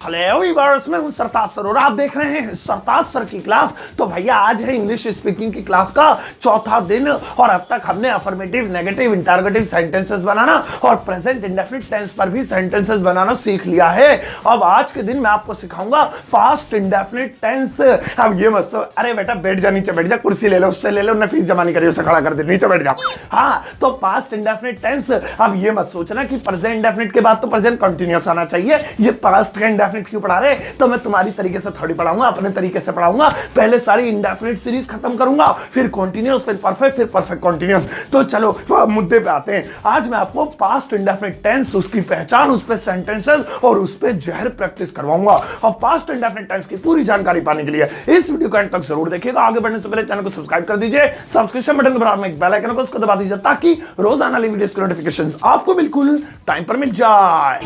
Hello viewers, मैं हूं सरताज sir और आप देख रहे हैं सरताज सर की क्लास। तो भैया आज है इंग्लिश स्पीकिंग की क्लास का चौथा दिन और अब तक हमने अफर्मेटिव, नेगेटिव, इंटरोगेटिव सेंटेंसेस बनाना और प्रेजेंट इंडेफिनिट टेंस पर भी सेंटेंसेस बनाना सीख लिया है। अब आज के दिन मैं आपको सिखाऊंगा पास्ट इंडेफिनिट टेंस। अब ये मत अरे बेटा बैठ जा, नीचे बैठ जा, कुर्सी ले लो, उससे ले लो, फीस जमा नहीं करिए, उसे खड़ा कर दे, नीचे बैठ जा। हाँ, तो पास्ट इंडेफिनिट टेंस। अब ये मत सोचना कि प्रेजेंट इंडेफिनिट के बाद तो प्रेजेंट कंटीन्यूअस आना चाहिए। ये पास्ट का इंडेफिनिट क्यों पढ़ा रहे? तो मैं तुम्हारी तरीके से थोड़ी पढ़ाऊंगा, अपने तरीके से पढ़ाऊंगा। पहले सारी इंडेफिनिट सीरीज खत्म करूंगा, फिर कॉन्टिन्यूअस, फिर परफेक्ट कॉन्टिन्यूअस। तो चलो मुद्दे पे आते हैं। आज मैं आपको पास्ट इंडेफिनिट टेंस, उसकी पहचान, उस पे सेंटेंसेस और उस पे जहर प्रैक्टिस करवाऊंगा। और पास्ट इंडेफिनिट टेंस की पूरी जानकारी पाने के लिए इस वीडियो को अंत तक जरूर देखिएगा। आगे बढ़ने से पहले चैनल को सब्सक्राइब कर दीजिए, सब्सक्रिप्शन बटन के बराबर में एक बेल आइकन को उसको दबा दीजिए ताकि रोजाना नई वीडियोस की नोटिफिकेशंस आपको बिल्कुल टाइम पर मिल जाए।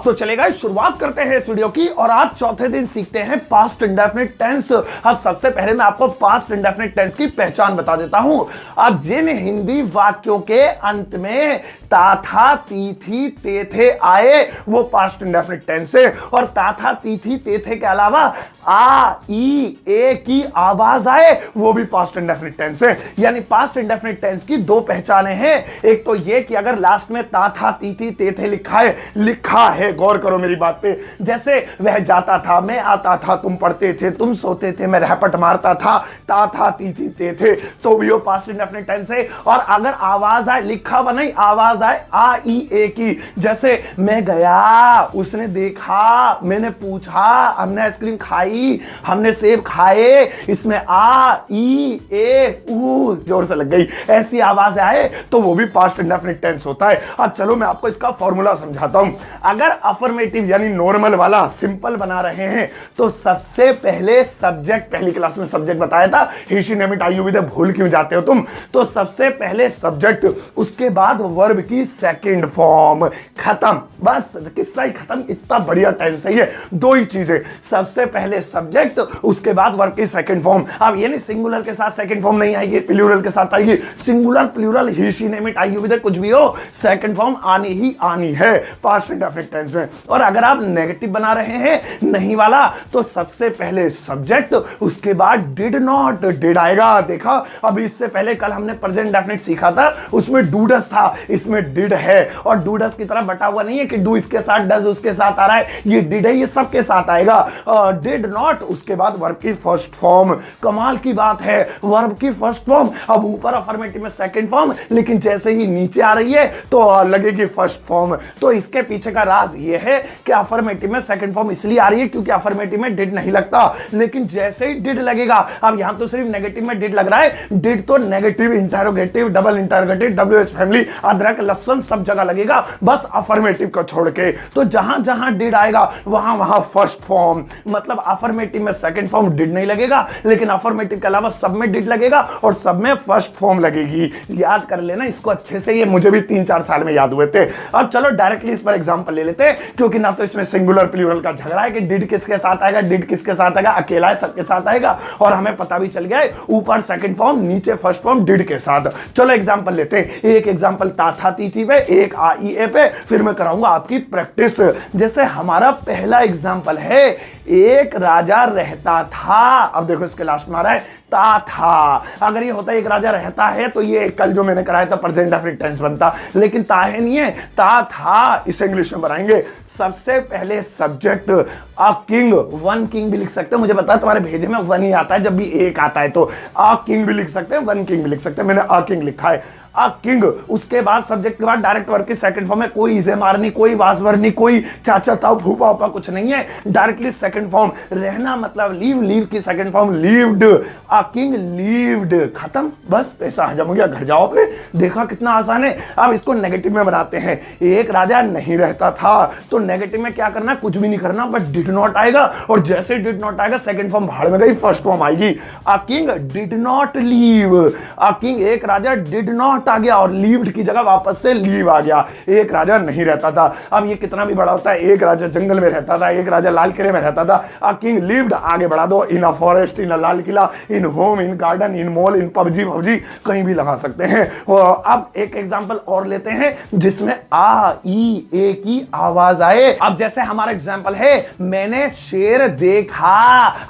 तो चलेगा, शुरुआत करते हैं इस वीडियो की और आज चौथे दिन सीखते हैं पास्ट इंडेफिनिट टेंस। अब सबसे पहले मैं आपको पास्ट इंडेफिनिट टेंस की पहचान बता देता हूं। अब जिन हिंदी वाक्यों के अंत में ता था, ती थी, ते थे आए, वो पास्ट इंडेफिनिट टेंस है। और ता था, ती थी, ते थे के अलावा आ, ई, ए की आवाज आए, वो भी पास्ट इंडेफिनिट टेंस है। यानी पास्ट इंडेफिनिट टेंस की दो पहचानें हैं। एक तो ये कि अगर लास्ट में ता था, ती थी, ते थे लिखा है, गौर करो मेरी बात पे। जैसे वह जाता था, मैं आता था, तुम पढ़ते थे, तुम सोते थे, मैं रहपट मारता था, ता था, ती थी, ते थे, तो वो पास्ट इंडेफिनिट टेंस है। और अगर आवाज आए, लिखा हुआ नहीं, आवाज आए आ, ई, ए की, जैसे मैं गया, उसने देखा, मैंने पूछा, हमने आइसक्रीम खाई, हमने सेब खाए, इसमें आ, ई, ए, ऊ जोर से लग गई, ऐसी आवाज आए तो वो भी पास्ट इंडेफिनिट टेंस होता है। अब चलो मैं आपको इसका फॉर्मूला समझाता हूं। अगर अफर्मेटिव यानी नॉर्मल वाला सिंपल बना रहे हैं तो सबसे पहले सब्जेक्ट, पहली क्लास में सब्जेक्ट बताया था, he she name it I you with, भूल क्यों जाते हो तुम? तो सबसे पहले सब्जेक्ट, उसके बाद वर्ब की सेकंड फॉर्म, खत्म, बस किस्सा ही खत्म। इतना बढ़िया टेंस है ये, दो ही चीजें, सबसे पहले सब्जेक्ट, उसके बाद वर्ब की सेकंड फॉर्म। अब ये नहीं सिंगुलर के साथ सेकंड फॉर्म नहीं आएगी, प्लूरल के साथ आएगी। Singular, plural, he she name it I you with, कुछ भी हो, सेकंड फॉर्म आनी ही आनी है पास्ट इंडेफिनिट टेंस में। और अगर आप नेगेटिव बना रहे हैं, नहीं वाला, तो सबसे पहले सब्जेक्ट, उसके बाद डिड नॉट, डिड आएगा। देखा, अभी इससे पहले कल हमने प्रेजेंट इंडेफिनिट सीखा था, उसमें डूडस था, इसमें डिड है। और डूडस की तरह बटा हुआ नहीं है कि डू इसके साथ, डज उसके साथ आ रहा है, ये डिड है, ये सबके साथ आएगा। डिड नॉट, उसके बाद वर्ब की फर्स्ट फॉर्म। कमाल की बात है, वर्ब की फर्स्ट फॉर्म। अब ऊपर अफर्मेटिव में सेकंड फॉर्म, लेकिन जैसे ही नीचे आ रही है तो लगेगी फर्स्ट फॉर्म। तो इसके पीछे का राज ये है कि अफर्मेटिव में सेकंड फॉर्म इसलिए आ रही है क्योंकि अफर्मेटिव में डिड नहीं लगता, लेकिन जैसे ही डिड लगेगा, अब यहां तो सिर्फ नेगेटिव में डिड लग रहा है, डिड तो negative, interrogative, double interrogative, WH family, अदरक, लहसुन सब जगह लगेगा, बस अफर्मेटिव को छोड़ के। तो जहां जहां डिड आएगा वहां वहां फर्स्ट फॉर्म, मतलब अफर्मेटिव में सेकंड फॉर्म डिड नहीं लगेगा, लेकिन अफर्मेटिव के अलावा सब में डिड लगेगा और सब में फर्स्ट फॉर्म लगेगी। याद कर लेना इसको अच्छे से, ये मुझे भी 3-4 साल में याद हुए थे। अब चलो डायरेक्टली इस पर एग्जांपल ले लेते हैं, क्योंकि ना तो इसमें सिंगुलर प्लूरल का झगड़ा है कि डिड किसके साथ आएगा, डिड किसके साथ आएगा, अकेला है, सबके साथ आएगा, और हमें पता भी चल गया है ऊपर सेकंड फॉर्म, नीचे फर्स्ट फॉर्म डिड के साथ। चलो एग्जांपल लेते हैं। एक एग्जांपल ता था, ती थी पे, एक आ, ई, ए पे, फिर मैं कराऊंगा आपकी प्रैक्टिस। जैसे हमारा पहला एग्जांपल है, एक राजा रहता था। अब देखो इसके लास्ट में आ रहा है ता था। अगर ये होता एक राजा रहता है तो ये कल जो मैंने कराया था प्रेजेंट इंडेफिनिट टेंस बनता, लेकिन ता है नहीं है, ता था। इसे इंग्लिश में बनाएंगे। सबसे पहले subject, a king, one king भी लिख सकते हैं, मुझे पता है तुम्हारे भेजे में वन ही आता है जब भी एक आता है, तो अ किंग भी लिख सकते हैं, वन किंग भी लिख सकते हैं, मैंने अ किंग लिखा है। अ किंग, उसके बाद सब्जेक्ट के बाद डायरेक्ट वर्ब की सेकंड फॉर्म में, कोई इसे मारनी, कोई वासवर नहीं, कोई चाचा ताऊ फूफा उपा कुछ नहीं है, डायरेक्टली सेकंड फॉर्म। रहना मतलब लीव, लीव की second form levied, a king levied, खत्म, बस पैसा हजम हो गया, घर जाओ अपने। देखा कितना आसान है। अब इसको नेगेटिव में बनाते हैं। एक राजा नहीं रहता था, तो नेगेटिव में क्या करना, कुछ भी नहीं करना, बट डिड नॉट आएगा, और जैसे डिड नॉट आएगा सेकंड फॉर्म भाड़ में गई, फर्स्ट फॉर्म आएगी। A king did not leave, a king एक राजा डिड नॉट लिव्ड आ गया और लिव्ड की जगह वापस से लीव आ गया। एक राजा नहीं रहता था। अब ये कितना भी बड़ा होता है, एक राजा जंगल में रहता था, एक राजा लाल किले में रहता था। अ किंग लिव्ड आगे बढ़ा दो, in a forest, in a Lal Qila, in home, in garden, in mall, in PUBG PUBG, कहीं भी लगा सकते हैं। अब एक एग्जांपल और लेते हैं जिसमें आ ई ए की आवाज आए। अब जैसे हमारा एग्जांपल है, मैंने शेर देखा।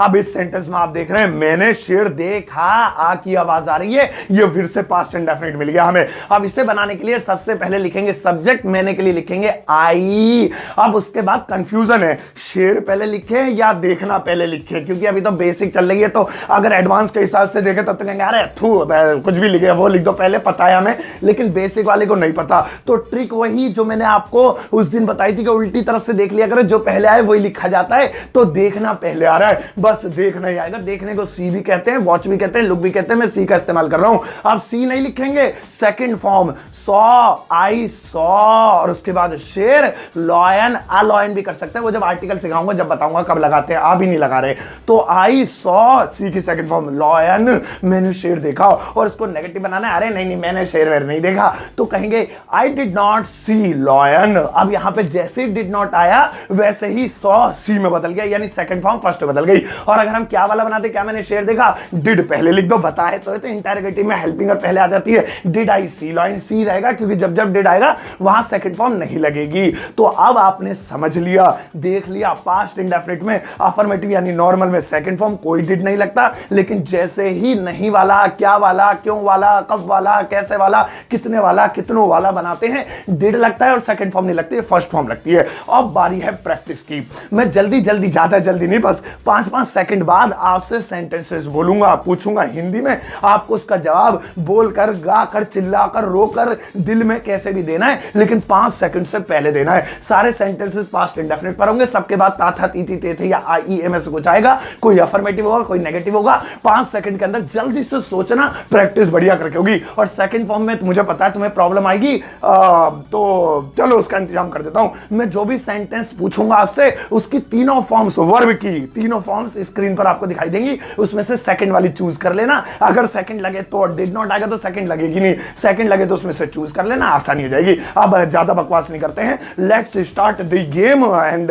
अब इस सेंटेंस में आप देख रहे हैं मैंने शेर देखा, आ की आवाज आ रही है, ये फिर से पास्ट इंडेफिनिट मिल गया हमें। अब इसे बनाने के लिए सबसे पहले लिखेंगे सब्जेक्ट, मैंने के लिए लिखेंगे आई। अब उसके बाद कंफ्यूजन है, शेर पहले लिखे या देखना पहले लिखे, क्योंकि अभी तो बेसिक चल रही है। तो अगर एडवांस के हिसाब से देखें तब तो कहेंगे अरे थू कुछ भी लिखे, वो लिख दो पहले, पता है हमें, लेकिन बेसिक वाले को नहीं पता। तो ट्रिक वही जो मैंने आपको उस दिन बताई थी कि उल्टी तरफ से देख लिया करो, जो पहले आए वही लिखा जाता है। तो देखना पहले आ रहा है, बस देखना ही आएगा। देखने को सी भी कहते हैं, वॉच भी कहते हैं, लुक भी कहते हैं, मैं सी का इस्तेमाल कर रहा हूं। अब सी नहीं लिखेंगे, second form saw, I saw, और उसके बाद शेर, लॉयन, आ लॉयन भी कर सकते हैं, वो जब आर्टिकल सिखाऊंगा जब बताऊंगा कब लगाते हैं, आ भी नहीं लगा रहे। तो आई सॉ, सी की सेकंड फॉर्म लॉयन, मैंने शेर देखा। और उसको नेगेटिव बनाना है, अरे नहीं नहीं मैंने शेर वेर नहीं देखा, तो कहेंगे I did not see lion. अब यहां पे जैसे डिड नॉट आया वैसे ही सॉ सी में बदल गया, यानी सेकंड फॉर्म फर्स्ट बदल गई। और अगर हम क्या वाला बनाते, क्या मैंने शेर देखा, डिड पहले लिख दो, बताए तो इंटरोगेटिव में हेल्पिंग और पहले आ जाती है, डिड आई सी लॉयन, सी रहेगा क्योंकि जब जब डिड आएगा वहां सेकंड फॉर्म नहीं लगेगी। तो अब आपने समझ लिया, देख लिया, पास्ट इंडेफिनिट में अफर्मेटिव यानी नॉर्मल में सेकंड फॉर्म कोई डिड नहीं लगता, लेकिन जैसे ही नहीं वाला, क्या वाला, क्यों वाला, कब वाला, कैसे वाला, कितने वाला, कितनों वाला बनाते हैं, डिड लगता है और सेकंड फॉर्म नहीं लगती है, फर्स्ट फॉर्म लगती है। अब बारी है प्रैक्टिस की। मैं जल्दी जल्दी, ज्यादा जल्दी नहीं, बस 5-5 सेकंड बाद आपसे सेंटेंसेस बोलूंगा, पूछूंगा हिंदी में, आपको उसका जवाब बोलकर, गाकर, चिल्लाकर, रोकर, दिल में कैसे भी देना है, लेकिन 5 सेकंड से पहले देना है। सारे सेंटेंसेस पास्ट इंडेफिनिट पर होंगे, सबके बाद ता था, ती थी, ते थे या आई ए में से कुछ आएगा, कोई अफर्मेटिव होगा, कोई नेगेटिव होगा। 5 सेकंड के अंदर जल्दी से सोचना, प्रैक्टिस बढ़िया करके होगी। और सेकंड फॉर्म में मुझे पता है तुम्हें प्रॉब्लम आएगी, तो चलो उसका इंतजाम कर देता हूं। मैं जो भी सेंटेंस पूछूंगा आपसे, उसकी तीनों फॉर्म्स, वर्ब की तीनों फॉर्म्स स्क्रीन पर आपको दिखाई देंगी, उसमें से सेकंड वाली चूज कर लेना। अगर सेकंड लगे तो, डिड नॉट आएगा तो सेकंड लगेगी नहीं, सेकंड लगे तो उसमें से चूज कर लेना, आसानी हो जाएगी। अब ज्यादा बकवास नहीं करते हैं, let's start the game. And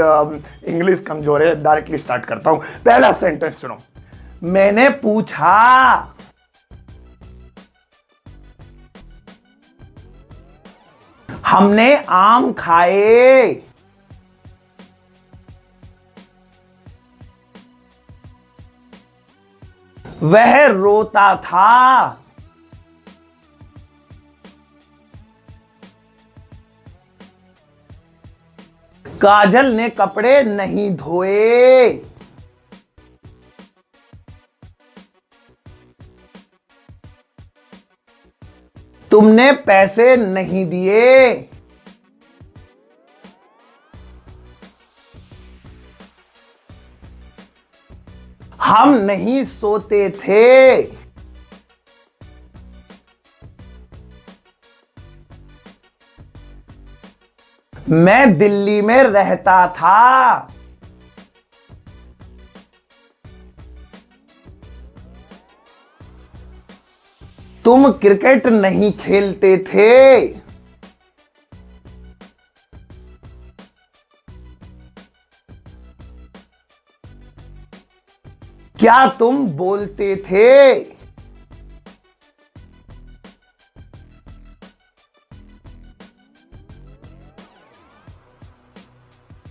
English कमजोर है, डायरेक्टली स्टार्ट करता हूं। पहला सेंटेंस सुनो, मैंने पूछा, हमने आम खाए, वह रोता था, काजल ने कपड़े नहीं धोए, तुमने पैसे नहीं दिए, हम नहीं सोते थे, मैं दिल्ली में रहता था, तुम क्रिकेट नहीं खेलते थे, क्या तुम बोलते थे,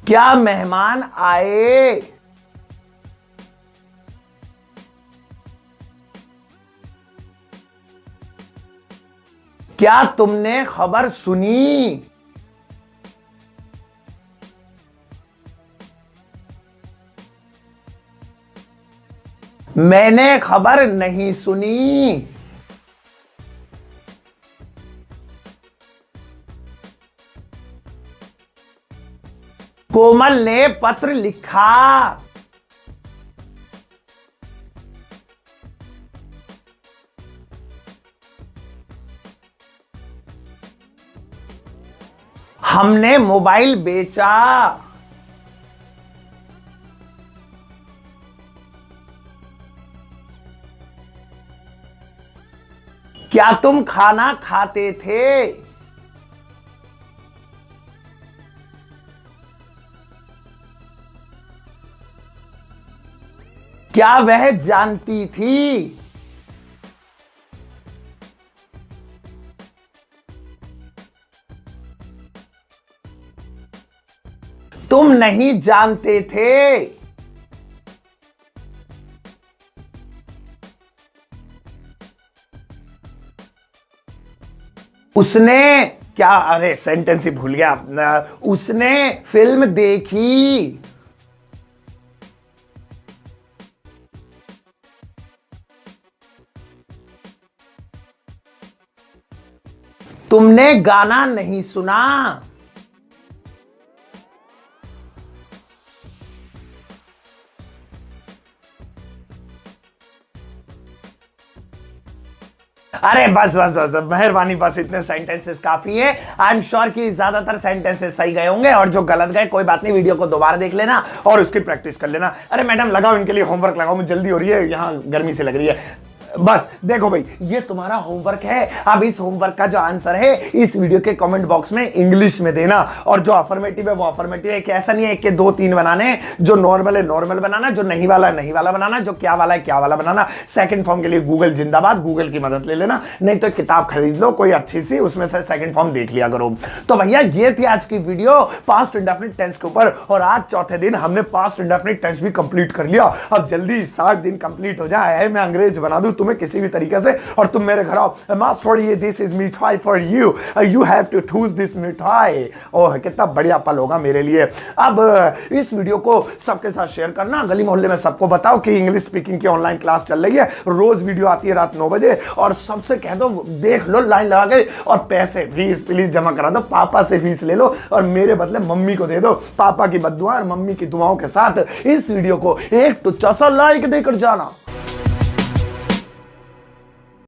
क्या मेहमान आए, क्या तुमने खबर सुनी, मैंने खबर नहीं सुनी, कोमल ने पत्र लिखा, हमने मोबाइल बेचा, क्या तुम खाना खाते थे? क्या वह जानती थी? तुम नहीं जानते थे? उसने क्या, अरे सेंटेंस ही भूल गया। उसने फिल्म देखी। तुमने गाना नहीं सुना। अरे बस बस बस मेहरबानी, बस इतने सेंटेंसेस काफी है। आई एम श्योर कि ज्यादातर सेंटेंसेस सही गए होंगे और जो गलत गए कोई बात नहीं, वीडियो को दोबारा देख लेना और उसकी प्रैक्टिस कर लेना। अरे मैडम लगाओ इनके लिए होमवर्क, लगाओ, मुझे जल्दी हो रही है, यहां गर्मी से लग रही है। बस देखो भाई, ये तुम्हारा होमवर्क है। अब इस होमवर्क का जो आंसर है इस वीडियो के कमेंट बॉक्स में इंग्लिश में देना, और जो अफर्मेटिव है वो अफर्मेटिव है। ऐसा नहीं है कि 2-3 बनाने, जो नॉर्मल है नॉर्मल बनाना, जो नहीं वाला है नहीं वाला बनाना, जो क्या वाला है क्या वाला बनाना। सेकंड फॉर्म के लिए गूगल जिंदाबाद, गूगल की मदद ले लेना, नहीं तो किताब खरीद लो कोई अच्छी सी, उसमें से सेकंड फॉर्म देख लिया करो। तो भैया ये थी आज की वीडियो पास्ट इंडेफिनिट टेंस के ऊपर, और आज चौथे दिन हमने पास्ट इंडेफिनिट टेंस भी कंप्लीट कर लिया। अब जल्दी 60 दिन कंप्लीट हो जाए, मैं अंग्रेज बना दूं तुम्हें किसी भी तरीके से, और तुम मेरे घर आओ। मास्टर ये this is mithai for you, you have to choose this mithai. Oh कितना बढ़िया पल होगा मेरे लिए। अब इस वीडियो को सबके साथ शेयर करना, गली मोहल्ले में सबको बताओ कि इंग्लिश स्पीकिंग की ऑनलाइन क्लास चल रही है, रोज वीडियो आती है रात 9 बजे, और सबसे कह दो देख लो लाइन लगा के, और पैसे फीस प्लीज जमा करा दो, पापा से फीस ले लो और मेरे बदले मम्मी को दे दो। पापा की बद्दुआ और मम्मी की दुआओं के साथ इस वीडियो को एक टुच्चा सा लाइक देकर जाना।